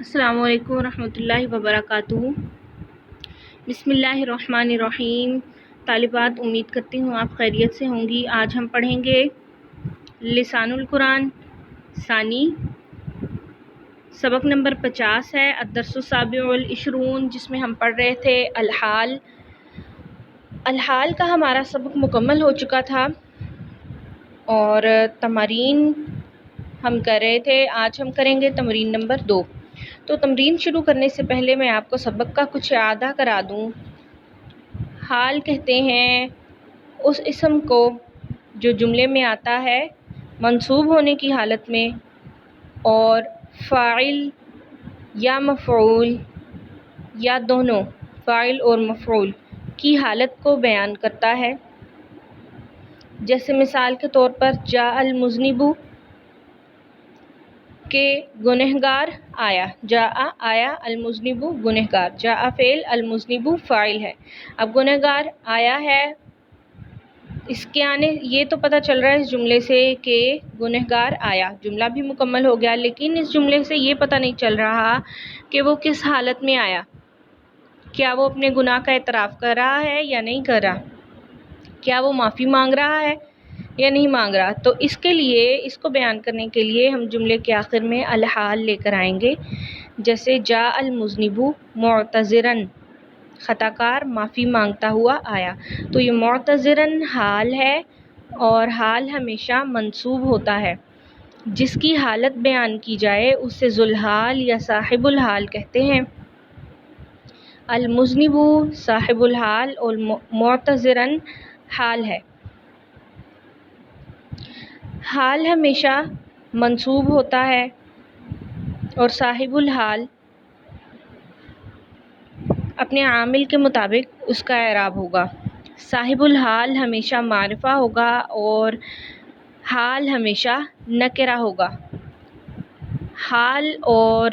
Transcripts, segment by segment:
السلام علیکم ورحمۃ اللہ وبرکاتہ۔ بسم اللہ الرحمن الرحیم۔ طالبات، امید کرتی ہوں آپ خیریت سے ہوں گی۔ آج ہم پڑھیں گے لسان القرآن ثانی، سبق نمبر 50 ہے، الدرس السابع والعشرون، جس میں ہم پڑھ رہے تھے الحال۔ الحال کا ہمارا سبق مکمل ہو چکا تھا اور تمارین ہم کر رہے تھے۔ آج ہم کریں گے تمرین نمبر 2۔ تو تمرین شروع کرنے سے پہلے میں آپ کو سبق کا کچھ اعادہ کرا دوں۔ حال کہتے ہیں اس اسم کو جو جملے میں آتا ہے منصوب ہونے کی حالت میں اور فاعل یا مفعول یا دونوں فاعل اور مفعول کی حالت کو بیان کرتا ہے۔ جیسے مثال کے طور پر جاء المذنب کہ گنہگار آیا، جاء آیا، المذنب گنہگار، جاء فعل، المذنب فاعل ہے۔ اب گنہگار آیا ہے، اس کے آنے یہ تو پتہ چل رہا ہے اس جملے سے کہ گنہگار آیا، جملہ بھی مکمل ہو گیا، لیکن اس جملے سے یہ پتہ نہیں چل رہا کہ وہ کس حالت میں آیا، کیا وہ اپنے گناہ کا اعتراف کر رہا ہے یا نہیں کر رہا، کیا وہ معافی مانگ رہا ہے یا نہیں مانگ رہا۔ تو اس کے لیے، اس کو بیان کرنے کے لیے ہم جملے کے آخر میں الحال لے کر آئیں گے۔ جیسے جاء المذنب معتذرا، خطا کار معافی مانگتا ہوا آیا، تو یہ معتذرا حال ہے اور حال ہمیشہ منصوب ہوتا ہے۔ جس کی حالت بیان کی جائے اسے ذوالحال یا صاحب الحال کہتے ہیں۔ المذنب صاحب الحال اور معتذرا حال ہے۔ حال ہمیشہ منصوب ہوتا ہے اور صاحب الحال اپنے عامل کے مطابق اس کا اعراب ہوگا۔ صاحب الحال ہمیشہ معرفہ ہوگا اور حال ہمیشہ نکرہ ہوگا۔ حال اور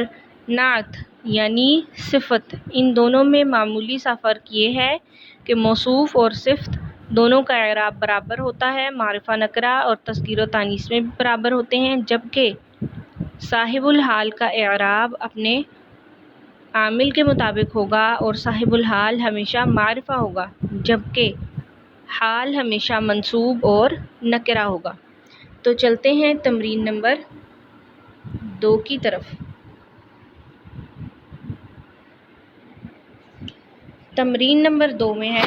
نعت یعنی صفت، ان دونوں میں معمولی سا فرق یہ ہے کہ موصوف اور صفت دونوں کا اعراب برابر ہوتا ہے، معرفہ نکرہ اور تذکیر و تانیث میں بھی برابر ہوتے ہیں، جبکہ صاحب الحال کا اعراب اپنے عامل کے مطابق ہوگا اور صاحب الحال ہمیشہ معرفہ ہوگا، جبکہ حال ہمیشہ منصوب اور نکرہ ہوگا۔ تو چلتے ہیں تمرین نمبر 2 کی طرف۔ تمرین نمبر 2 میں ہے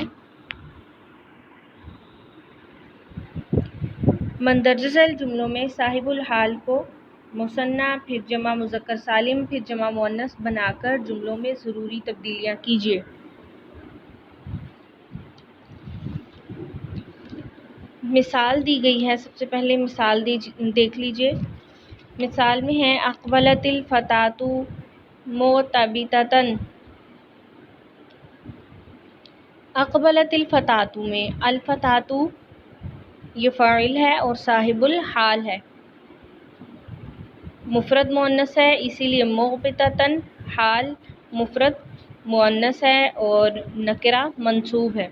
مندرجہ ذیل جملوں میں صاحب الحال کو مثنیٰ، پھر جمع مذکر سالم، پھر جمع مؤنث بنا کر جملوں میں ضروری تبدیلیاں کیجیے۔ مثال دی گئی ہے، سب سے پہلے مثال دیکھ لیجیے۔ مثال میں ہے اقبلت الفتاۃ مغتبطۃ۔ اقبلت الفتاۃ میں الفتاۃ یہ فاعل ہے اور صاحب الحال ہے، مفرد مؤنث ہے، اسی لیے مغبطۃ حال مفرد مؤنث ہے اور نکرہ منصوب ہے۔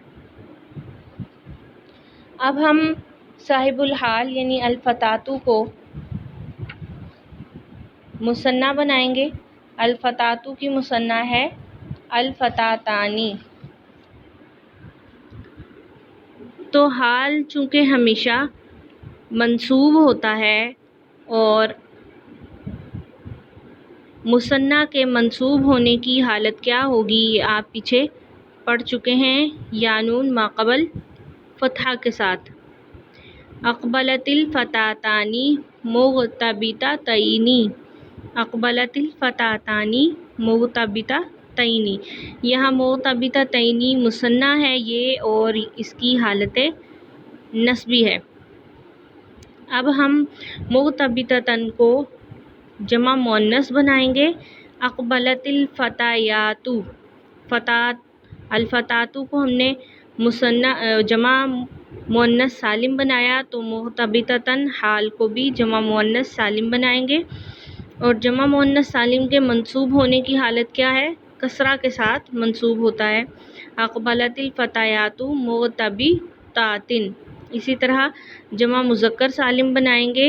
اب ہم صاحب الحال یعنی الفتاۃ کو مثنیٰ بنائیں گے۔ الفتاۃ کی مثنیٰ ہے الفتاتانی۔ تو حال چونکہ ہمیشہ منصوب ہوتا ہے اور مثنیٰ کے منصوب ہونے کی حالت کیا ہوگی یہ آپ پیچھے پڑھ چکے ہیں، یا نون ما قبل فتحہ کے ساتھ۔ اقبلت الفتاتانی مغتبطتین، اقبلت الفتاتان مغتبطتین، یہاں مغتبطتین مثنیٰ ہے یہ اور اس کی حالت نصبی ہے۔ اب ہم مغتبطتن کو جمع مؤنث بنائیں گے۔ اقبلت الفتیات، الفتاۃ کو ہم نے جمع مؤنث سالم بنایا، تو مغتبطتن حال کو بھی جمع مؤنث سالم بنائیں گے، اور جمع مؤنث سالم کے منصوب ہونے کی حالت کیا ہے؟ کسرہ کے ساتھ منصوب ہوتا ہے۔ اقبلت الفتیات مغتبطات۔ اسی طرح جمع مذکر سالم بنائیں گے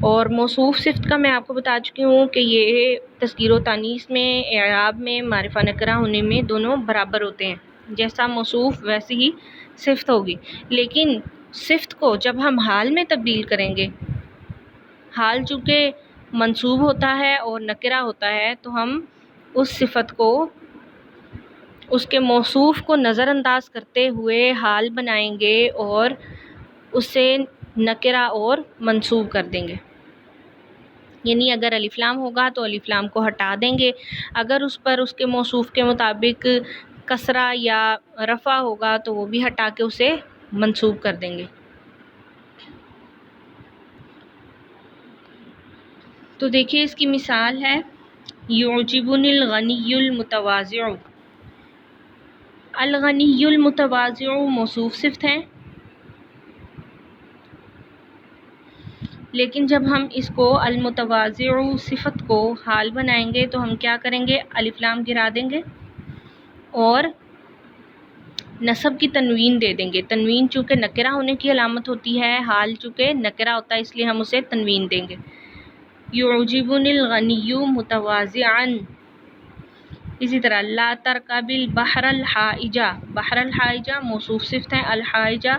اور موصوف صفت کا میں آپ کو بتا چکی ہوں کہ یہ تذکیر و تانیث میں، اعراب میں، معرفہ نکرہ ہونے میں دونوں برابر ہوتے ہیں، جیسا موصوف ویسی ہی صفت ہوگی۔ لیکن صفت کو جب ہم حال میں تبدیل کریں گے، حال چونکہ منصوب ہوتا ہے اور نکرہ ہوتا ہے، تو ہم اس صفت کو، اس کے موصوف کو نظر انداز کرتے ہوئے حال بنائیں گے اور اسے نکرہ اور منصوب کر دیں گے۔ یعنی اگر الف لام ہوگا تو الف لام کو ہٹا دیں گے، اگر اس پر اس کے موصوف کے مطابق کسرہ یا رفع ہوگا تو وہ بھی ہٹا کے اسے منصوب کر دیں گے۔ تو دیکھیے اس کی مثال ہے یعجبنی الغنی المتواضع۔ الغنی المتواضع موصوف صفت ہے، لیکن جب ہم اس کو المتواضع صفت کو حال بنائیں گے تو ہم کیا کریں گے؟ الف لام گرا دیں گے اور نصب کی تنوین دے دیں گے۔ تنوین چونکہ نکرہ ہونے کی علامت ہوتی ہے، حال چونکہ نکرہ ہوتا ہے، اس لیے ہم اسے تنوین دیں گے۔ یعجبنی الغنی متواضعا۔ اسی طرح لا ترکب البحر الحائجہ۔ بحر الحائجہ موصوف صفت ہے، الحائجہ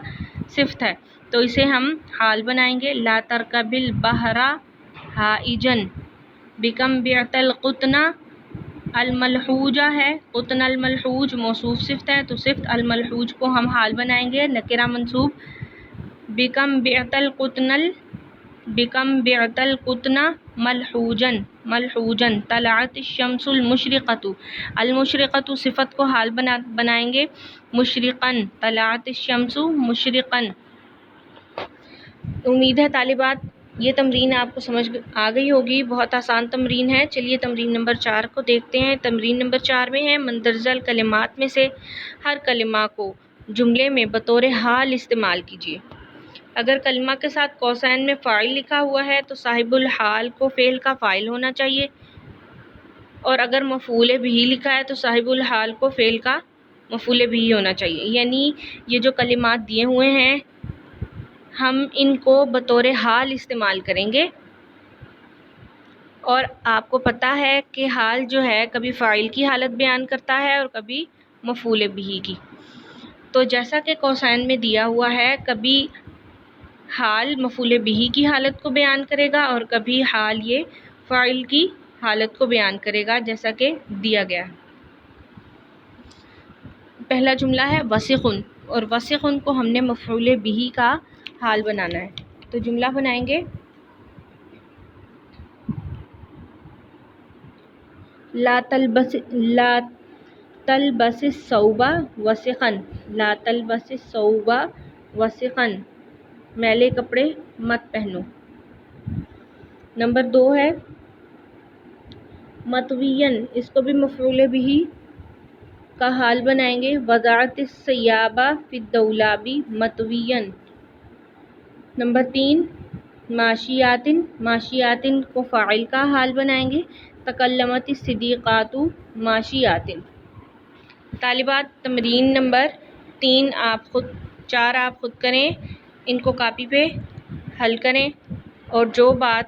صفت ہے، تو اسے ہم حال بنائیں گے لا ترکب البحر حائجا۔ بکم بعت القطن الملحوجہ ہے، قطن الملحوج موصوف صفت ہے، تو صفت الملحوج کو ہم حال بنائیں گے نکرہ منصوب۔ بکم بعت القطن ملحوجا، ملحوجا۔ طلعت الشمس المشرقۃ، المشرقۃ صفت کو حال بنائیں گے مشرقا، طلعت الشمس مشرقا۔ امید ہے طالبات یہ تمرین آپ کو سمجھ آ گئی ہوگی، بہت آسان تمرین ہے۔ چلیے تمرین نمبر 4 کو دیکھتے ہیں۔ تمرین نمبر 4 میں ہے مندرجہ الکلمات میں سے ہر کلمہ کو جملے میں بطور حال استعمال کیجیے۔ اگر کلمہ کے ساتھ قوسین میں فاعل لکھا ہوا ہے تو صاحب الحال کو فعل کا فاعل ہونا چاہیے، اور اگر مفعول بہ لکھا ہے تو صاحب الحال کو فعل کا مفعول بہ ہونا چاہیے۔ یعنی یہ جو کلمات دیے ہوئے ہیں ہم ان کو بطور حال استعمال کریں گے، اور آپ کو پتہ ہے کہ حال جو ہے کبھی فاعل کی حالت بیان کرتا ہے اور کبھی مفعول بہ کی۔ تو جیسا کہ قوسین میں دیا ہوا ہے، کبھی حال مفعول بہ کی حالت کو بیان کرے گا اور کبھی حال یہ فاعل کی حالت کو بیان کرے گا، جیسا کہ دیا گیا ہے۔ پہلا جملہ ہے وثق، اور وثق کو ہم نے مفعول بہ کا حال بنانا ہے، تو جملہ بنائیں گے لا تلبس الثوب وثقا، لا تلبس الثوب وثقا، میلے کپڑے مت پہنو۔ نمبر 2 ہے مطویًا، اس کو بھی مفعول بہ کا حال بنائیں گے وضعت الثیاب فی الدولاب مطویًا۔ نمبر 3 ماشیات، ماشیات کو فاعل کا حال بنائیں گے تکلمت الصدیقات ماشیات۔ طالبات تمرین نمبر 4 آپ خود کریں، ان کو کاپی پہ حل کریں، اور جو بات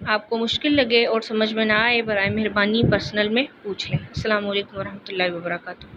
آپ کو مشکل لگے اور سمجھ میں نہ آئے برائے مہربانی پرسنل میں پوچھ لیں۔ السلام علیکم ورحمۃ اللہ وبرکاتہ۔